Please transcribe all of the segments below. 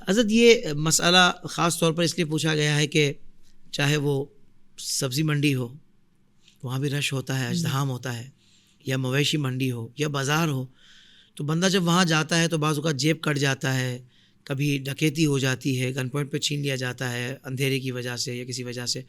حضرت یہ مسئلہ خاص طور پر اس لیے پوچھا گیا ہے کہ چاہے وہ سبزی منڈی ہو، وہاں بھی رش ہوتا ہے، ازدحام ہوتا ہے، یا مویشی منڈی ہو یا بازار ہو، تو بندہ جب وہاں جاتا ہے تو بعض اوقات جیب کٹ جاتا ہے، کبھی ڈکیتی ہو جاتی ہے، گن پوائنٹ پہ چھین لیا جاتا ہے اندھیرے کی وجہ سے یا کسی وجہ سے،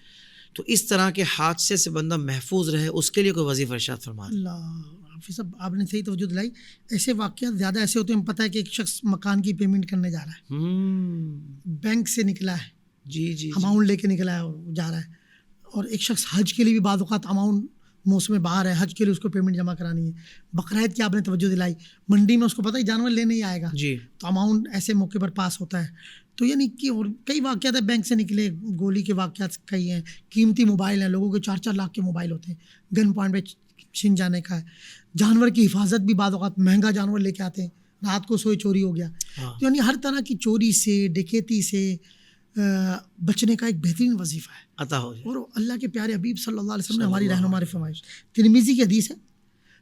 تو اس طرح کے حادثے سے بندہ محفوظ رہے، اس کے لیے کوئی وظیفہ ارشاد فرما دیں۔ اللہ حافظ صاحب، آپ نے صحیح توجہ دلائی. ایسے واقعات زیادہ ایسے ہوتے ہیں، ہمیں پتہ ہے کہ ایک شخص مکان کی پیمنٹ کرنے جا رہا ہے، بینک سے نکلا ہے، جی اماؤنٹ لے کے نکلا ہے اور جا رہا ہے، اور ایک شخص حج کے لیے بھی بعض اوقات اماؤنٹ موسم باہر ہے، حج کے لیے اس کو پیمنٹ جمع کرانی ہے. بقرعید کی آپ نے توجہ دلائی، منڈی میں اس کو پتہ ہے جانور لینے ہی آئے گا، جی تو اماؤنٹ ایسے موقع پر پاس ہوتا ہے. تو یعنی کہ اور کئی واقعات ہیں، بینک سے نکلے، گولی کے واقعات کئی ہیں، قیمتی موبائل ہیں، لوگوں کے 4-4 لاکھ کے موبائل ہوتے ہیں، گن پوائنٹ پہ چھن جانے کا ہے. جانور کی حفاظت بھی بعض اوقات مہنگا جانور لے کے آتے ہیں، رات کو سوئے چوری ہو گیا. تو یعنی ہر طرح کی چوری سے، ڈکیتی سے بچنے کا ایک بہترین وظیفہ ہے عطا ہو جائے. اور اللہ کے پیارے حبیب صلی اللہ علیہ وسلم نے ہماری رہنمائی فرمائی. ترمذی کی حدیث ہے،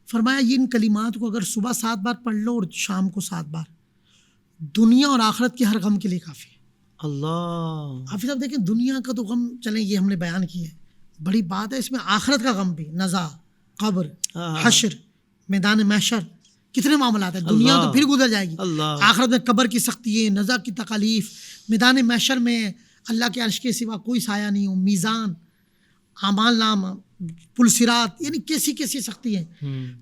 فرمایا یہ ان کلمات کو اگر صبح 7 بار پڑھ لو اور شام کو 7 بار، دنیا اور آخرت کے ہر غم کے لیے کافی ہے. اللہ حافظ صاحب دیکھیں، دنیا کا تو غم چلیں یہ ہم نے بیان کیا ہے، بڑی بات ہے اس میں آخرت کا غم بھی، نزا، قبر، حشر، میدان محشر، کتنے معاملات ہیں. دنیا تو پھر گزر جائے گی، آخرت میں قبر کی سختییں، نزا کی تکالیف، میدان محشر میں اللہ کے عرش کے سوا کوئی سایہ نہیں ہو، میزان، اعمال نامہ، پل صراط، یعنی کیسی کیسی سختی ہیں.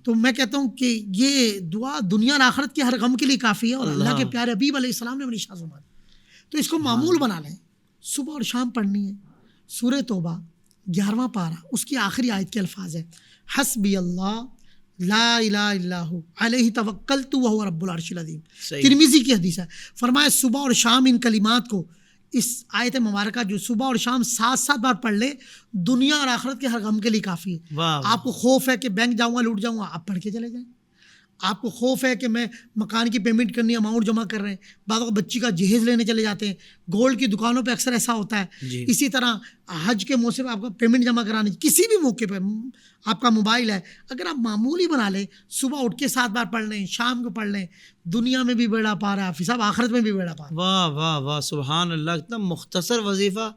تو میں کہتا ہوں کہ یہ دعا دنیا اور آخرت کے ہر غم کے لیے کافی ہے، اور اللہ کے پیارے حبیب علیہ السلام نے ہمیں ارشاد فرمایا. تو اس کو معمول بنا لیں، صبح اور شام پڑھنی ہے. سورہ توبہ 11واں پارہ، اس کی آخری آیت کے الفاظ ہیں، حسبی اللہ لا الہ الا ہو علیہ توکلت وہو رب العرش العظیم. ترمذی کی حدیث ہے، فرمایا صبح اور شام ان کلمات کو، اس آیت مبارکہ جو صبح اور شام 7 بار پڑھ لے، دنیا اور آخرت کے ہر غم کے لیے کافی ہے. آپ کو خوف ہے کہ بینک جاؤں گا لوٹ جاؤں گا، آپ پڑھ کے چلے جائیں. آپ کو خوف ہے کہ میں مکان کی پیمنٹ کرنی ہے، اماؤنٹ جمع کر رہے ہیں، بعض اوقات بچی کا جہیز لینے چلے جاتے ہیں، گولڈ کی دکانوں پہ اکثر ایسا ہوتا ہے. اسی طرح حج کے موسم میں آپ کو پیمنٹ جمع کرانی، کسی بھی موقع پہ آپ کا موبائل ہے، اگر آپ معمولی بنا لیں، صبح اٹھ کے 7 بار پڑھ لیں، شام کو پڑھ لیں، دنیا میں بھی بیڑا پار ہے حافظ صاحب، آخرت میں بھی بیڑا پار. واہ واہ واہ، سبحان اللہ. اتنا مختصر وظیفہ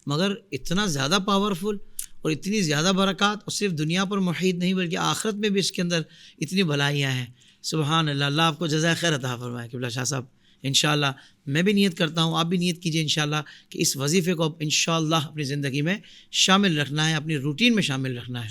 مگر اتنا زیادہ پاورفل اور اتنی زیادہ برکات، اور صرف دنیا پر محیط نہیں بلکہ آخرت میں بھی اس کے اندر اتنی بھلائیاں ہیں. سبحان اللہ. اللہ آپ کو جزائے خیر عطا فرمائے قبلہ شاہ صاحب. انشاءاللہ میں بھی نیت کرتا ہوں، آپ بھی نیت کیجئے انشاءاللہ کہ اس وظیفے کو انشاءاللہ اپنی زندگی میں شامل رکھنا ہے، اپنی روٹین میں شامل رکھنا ہے.